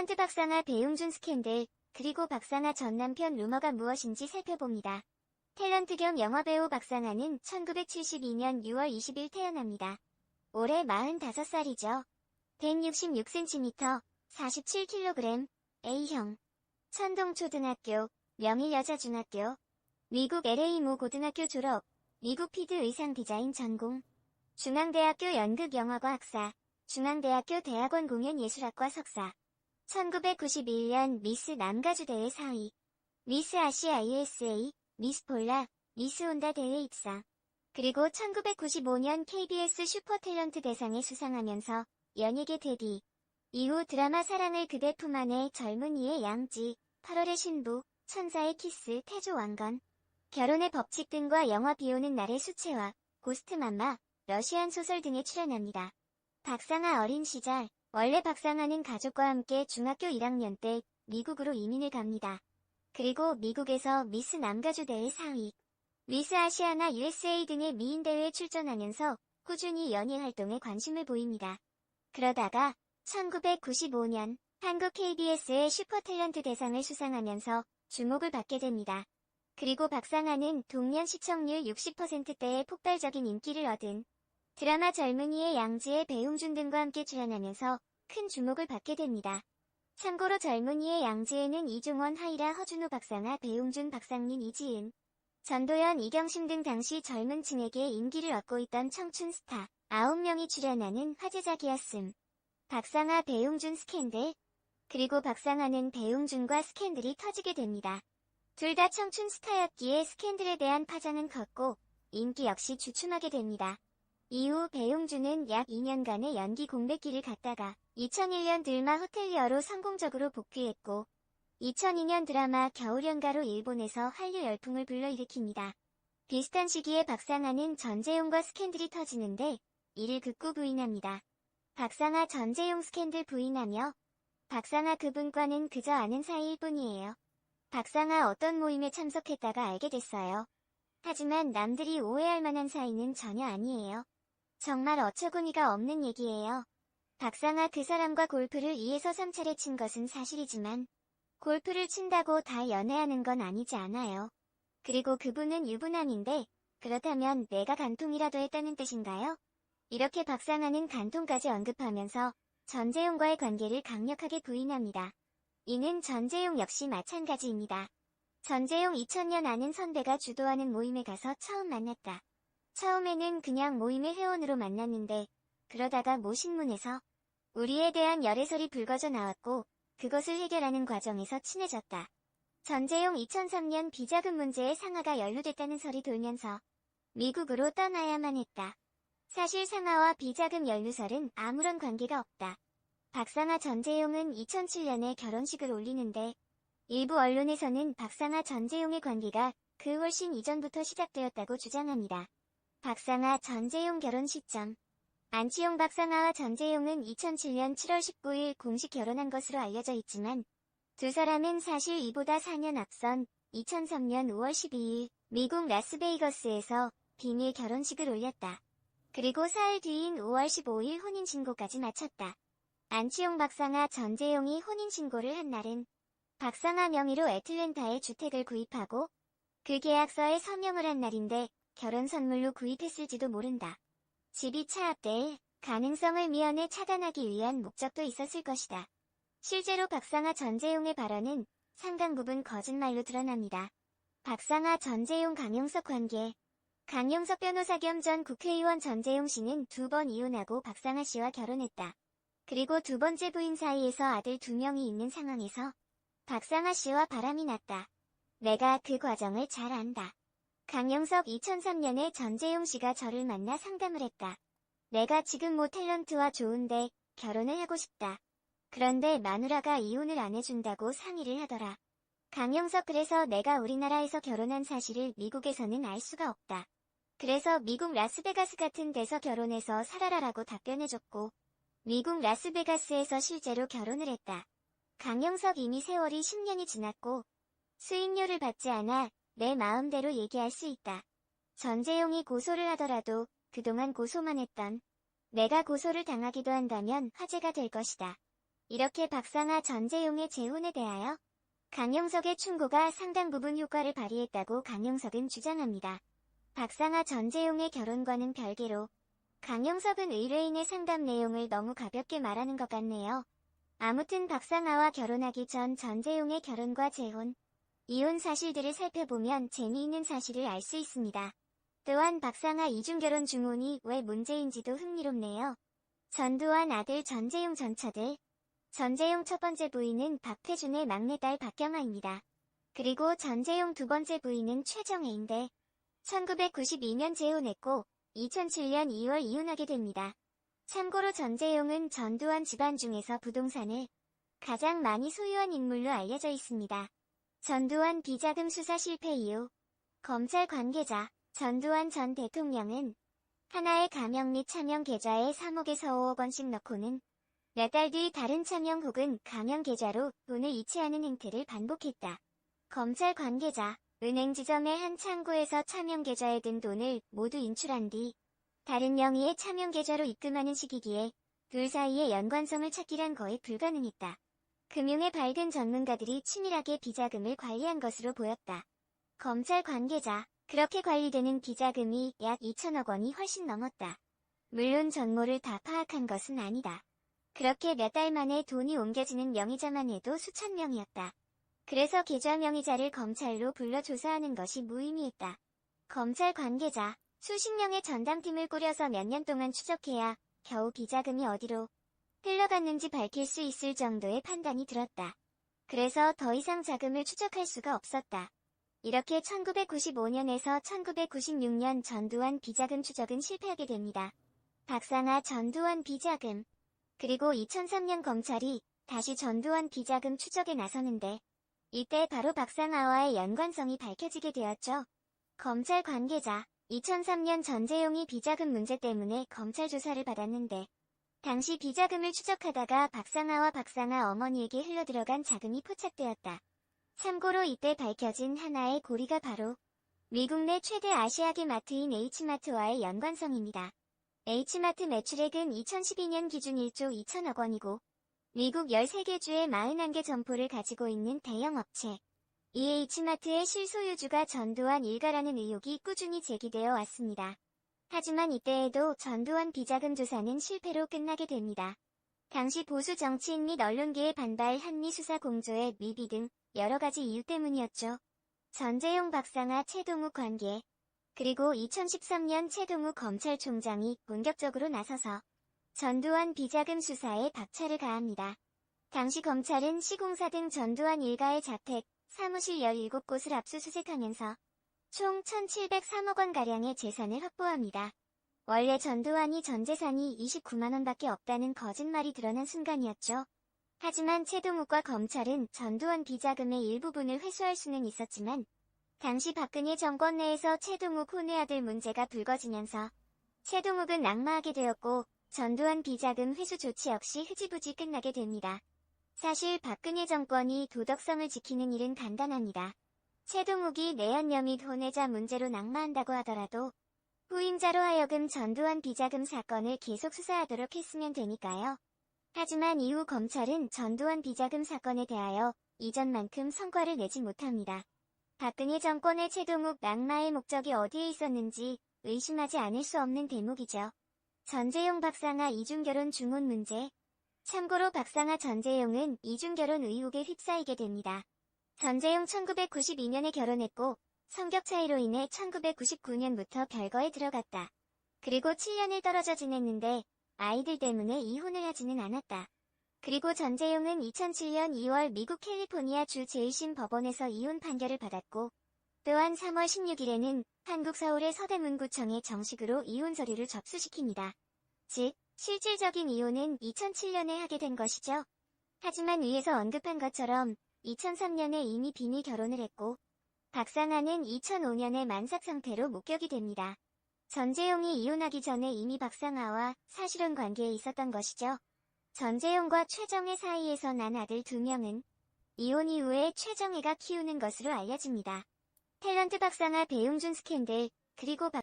탤런트 박상아 배용준 스캔들, 그리고 박상아 전 남편 루머가 무엇인지 살펴봅니다. 탤런트 겸 영화배우 박상아는 1972년 6월 20일 태어납니다. 올해 45살이죠. 166cm, 47kg, A형. 천동초등학교, 명일여자중학교, 미국 LA 모 고등학교 졸업, 미국 피드 의상 디자인 전공, 중앙대학교 연극영화과학사, 중앙대학교 대학원 공연예술학과 석사, 1991년 미스 남가주 대회 4위, 미스 아시아 USA, 미스 폴라, 미스 혼다 대회 입상, 그리고 1995년 KBS 슈퍼탤런트 대상에 수상하면서 연예계 데뷔, 이후 드라마 사랑을 그대 품 안에 젊은이의 양지, 8월의 신부, 천사의 키스, 태조 왕건, 결혼의 법칙 등과 영화 비오는 날의 수채화, 고스트맘마, 러시안 소설 등에 출연합니다. 박상아 어린 시절, 원래 박상아는 가족과 함께 중학교 1학년 때 미국으로 이민을 갑니다. 그리고 미국에서 미스 남가주 대회 4위, 미스 아시아나 USA 등의 미인 대회에 출전하면서 꾸준히 연예 활동에 관심을 보입니다. 그러다가 1995년 한국 KBS의 슈퍼탤런트 대상을 수상하면서 주목을 받게 됩니다. 그리고 박상아는 동년 시청률 60%대의 폭발적인 인기를 얻은 드라마 젊은이의 양지의 배용준 등과 함께 출연하면서 큰 주목을 받게 됩니다. 참고로 젊은이의 양지에는 이종원, 하이라, 허준호, 박상아, 배용준, 박상민, 이지은, 전도연, 이경심 등 당시 젊은 층에게 인기를 얻고 있던 청춘 스타 9명이 출연하는 화제작이었음. 박상아 배용준 스캔들. 그리고 박상아는 배용준과 스캔들이 터지게 됩니다. 둘 다 청춘 스타였기에 스캔들에 대한 파장은 컸고 인기 역시 주춤하게 됩니다. 이후 배용준은 약 2년간의 연기 공백기를 갖다가 2001년 들마 호텔리어로 성공적으로 복귀했고 2002년 드라마 겨울연가로 일본에서 한류 열풍을 불러일으킵니다. 비슷한 시기에 박상아는 전재용과 스캔들이 터지는데 이를 극구 부인합니다. 박상아 전재용 스캔들 부인하며 박상아 그분과는 그저 아는 사이일 뿐이에요. 박상아 어떤 모임에 참석했다가 알게 됐어요. 하지만 남들이 오해할 만한 사이는 전혀 아니에요. 정말 어처구니가 없는 얘기예요. 박상아 그 사람과 골프를 2에서 3차례 친 것은 사실이지만 골프를 친다고 다 연애하는 건 아니지 않아요. 그리고 그분은 유부남인데 그렇다면 내가 간통이라도 했다는 뜻인가요? 이렇게 박상아는 간통까지 언급하면서 전재용과의 관계를 강력하게 부인합니다. 이는 전재용 역시 마찬가지입니다. 전재용 2000년 아는 선배가 주도하는 모임에 가서 처음 만났다. 처음에는 그냥 모임의 회원으로 만났는데 그러다가 모 신문에서 우리에 대한 열애설이 불거져 나왔고 그것을 해결하는 과정에서 친해졌다. 전재용 2003년 비자금 문제에 상하가 연루됐다는 설이 돌면서 미국으로 떠나야만 했다. 사실 상하와 비자금 연루설은 아무런 관계가 없다. 박상아 전재용은 2007년에 결혼식을 올리는데 일부 언론에서는 박상아 전재용의 관계가 그 훨씬 이전부터 시작되었다고 주장합니다. 박상아 전재용 결혼 시점. 안치용 박상아와 전재용은 2007년 7월 19일 공식 결혼한 것으로 알려져 있지만 두 사람은 사실 이보다 4년 앞선 2003년 5월 12일 미국 라스베이거스에서 비밀 결혼식을 올렸다. 그리고 사흘 뒤인 5월 15일 혼인신고까지 마쳤다. 안치용 박상아 전재용이 혼인신고를 한 날은 박상아 명의로 애틀랜타에 주택을 구입하고 그 계약서에 서명을 한 날인데 결혼 선물로 구입했을지도 모른다. 집이 차압될 가능성을 미연에 차단하기 위한 목적도 있었을 것이다. 실제로 박상아 전재용의 발언은 상당 부분 거짓말로 드러납니다. 박상아 전재용 강용석 관계. 강용석 변호사 겸 전 국회의원 전재용 씨는 2번 이혼하고 박상아 씨와 결혼했다. 그리고 두 번째 부인 사이에서 아들 2명이 있는 상황에서 박상아 씨와 바람이 났다. 내가 그 과정을 잘 안다. 강용석 2003년에 전재용 씨가 저를 만나 상담을 했다. 내가 지금 모 탤런트와 좋은데 결혼을 하고 싶다. 그런데 마누라가 이혼을 안 해준다고 상의를 하더라. 강용석 그래서 내가 우리나라에서 결혼한 사실을 미국에서는 알 수가 없다. 그래서 미국 라스베가스 같은 데서 결혼해서 살아라라고 답변해줬고 미국 라스베가스에서 실제로 결혼을 했다. 강용석 이미 세월이 10년이 지났고 수임료를 받지 않아 내 마음대로 얘기할 수 있다. 전재용이 고소를 하더라도 그동안 고소만 했던 내가 고소를 당하기도 한다면 화제가 될 것이다. 이렇게 박상아 전재용의 재혼에 대하여 강용석의 충고가 상당 부분 효과를 발휘했다고 강용석은 주장합니다. 박상아 전재용의 결혼과는 별개로 강용석은 의뢰인의 상담 내용을 너무 가볍게 말하는 것 같네요. 아무튼 박상아와 결혼하기 전 전재용의 결혼과 재혼, 이혼 사실들을 살펴보면 재미있는 사실을 알 수 있습니다. 또한 박상아 이중결혼 중혼이 왜 문제인지도 흥미롭네요. 전두환 아들 전재용 전 처들, 전재용 첫 번째 부인은 박태준의 막내딸 박경아입니다. 그리고 전재용 두 번째 부인은 최정혜인데 1992년 재혼했고 2007년 2월 이혼하게 됩니다. 참고로 전재용은 전두환 집안 중에서 부동산을 가장 많이 소유한 인물로 알려져 있습니다. 전두환 비자금 수사 실패 이후 검찰 관계자 전두환 전 대통령은 하나의 가명 및 차명 계좌에 3억에서 5억 원씩 넣고는 몇 달 뒤 다른 차명 혹은 가명 계좌로 돈을 이체하는 행태를 반복했다. 검찰 관계자 은행 지점의 한 창구에서 차명 계좌에 든 돈을 모두 인출한 뒤 다른 명의의 차명 계좌로 입금하는 식이기에 둘 사이의 연관성을 찾기란 거의 불가능했다. 금융에 밝은 전문가들이 치밀하게 비자금을 관리한 것으로 보였다. 검찰 관계자, 그렇게 관리되는 비자금이 약 2천억 원이 훨씬 넘었다. 물론 전모를 다 파악한 것은 아니다. 그렇게 몇 달 만에 돈이 옮겨지는 명의자만 해도 수천 명이었다. 그래서 계좌 명의자를 검찰로 불러 조사하는 것이 무의미했다. 검찰 관계자, 수십 명의 전담팀을 꾸려서 몇 년 동안 추적해야 겨우 비자금이 어디로 흘러갔는지 밝힐 수 있을 정도의 판단이 들었다. 그래서 더 이상 자금을 추적할 수가 없었다. 이렇게 1995년에서 1996년 전두환 비자금 추적은 실패하게 됩니다. 박상아 전두환 비자금. 그리고 2003년 검찰이 다시 전두환 비자금 추적에 나서는데 이때 바로 박상아와의 연관성이 밝혀지게 되었죠. 검찰 관계자, 2003년 전재용이 비자금 문제 때문에 검찰 조사를 받았는데 당시 비자금을 추적하다가 박상아와 박상아 어머니에게 흘러들어간 자금이 포착되었다. 참고로 이때 밝혀진 하나의 고리가 바로 미국 내 최대 아시아계 마트인 H마트와의 연관성입니다. H마트 매출액은 2012년 기준 1조 2천억 원이고 미국 13개 주에 41개 점포를 가지고 있는 대형 업체. 이 H마트의 실소유주가 전두환 일가라는 의혹이 꾸준히 제기되어 왔습니다. 하지만 이때에도 전두환 비자금 조사는 실패로 끝나게 됩니다. 당시 보수 정치인 및 언론계의 반발 한미 수사 공조의 미비 등 여러 가지 이유 때문이었죠. 전재용 박상아 최동욱 관계. 그리고 2013년 최동욱 검찰총장이 본격적으로 나서서 전두환 비자금 수사에 박차를 가합니다. 당시 검찰은 시공사 등 전두환 일가의 자택, 사무실 17곳을 압수수색하면서 총 1,703억 원가량의 재산을 확보합니다. 원래 전두환이 전 재산이 29만 원밖에 없다는 거짓말이 드러난 순간이었죠. 하지만 최동욱과 검찰은 전두환 비자금의 일부분을 회수할 수는 있었지만 당시 박근혜 정권 내에서 최동욱 혼외 아들 문제가 불거지면서 최동욱은 낙마하게 되었고 전두환 비자금 회수 조치 역시 흐지부지 끝나게 됩니다. 사실 박근혜 정권이 도덕성을 지키는 일은 간단합니다. 최동욱이 내연녀 및 혼외자 문제로 낙마한다고 하더라도 후임자로 하여금 전두환 비자금 사건을 계속 수사하도록 했으면 되니까요. 하지만 이후 검찰은 전두환 비자금 사건에 대하여 이전만큼 성과를 내지 못합니다. 박근혜 정권의 최동욱 낙마의 목적이 어디에 있었는지 의심하지 않을 수 없는 대목이죠. 전재용 박상아 이중결혼 중혼 문제. 참고로 박상아 전재용은 이중결혼 의혹에 휩싸이게 됩니다. 전재용 1992년에 결혼했고 성격 차이로 인해 1999년부터 별거에 들어갔다. 그리고 7년을 떨어져 지냈는데 아이들 때문에 이혼을 하지는 않았다. 그리고 전재용은 2007년 2월 미국 캘리포니아 주 제1심 법원에서 이혼 판결을 받았고 또한 3월 16일에는 한국 서울의 서대문구청에 정식으로 이혼 서류를 접수시킵니다. 즉, 실질적인 이혼은 2007년에 하게 된 것이죠. 하지만 위에서 언급한 것처럼 2003년에 이미 비밀 결혼을 했고 박상아는 2005년에 만삭 상태로 목격이 됩니다. 전재용이 이혼하기 전에 이미 박상아와 사실혼 관계에 있었던 것이죠. 전재용과 최정혜 사이에서 난 아들 2명은 이혼 이후에 최정혜가 키우는 것으로 알려집니다. 탤런트 박상아 배용준 스캔들, 그리고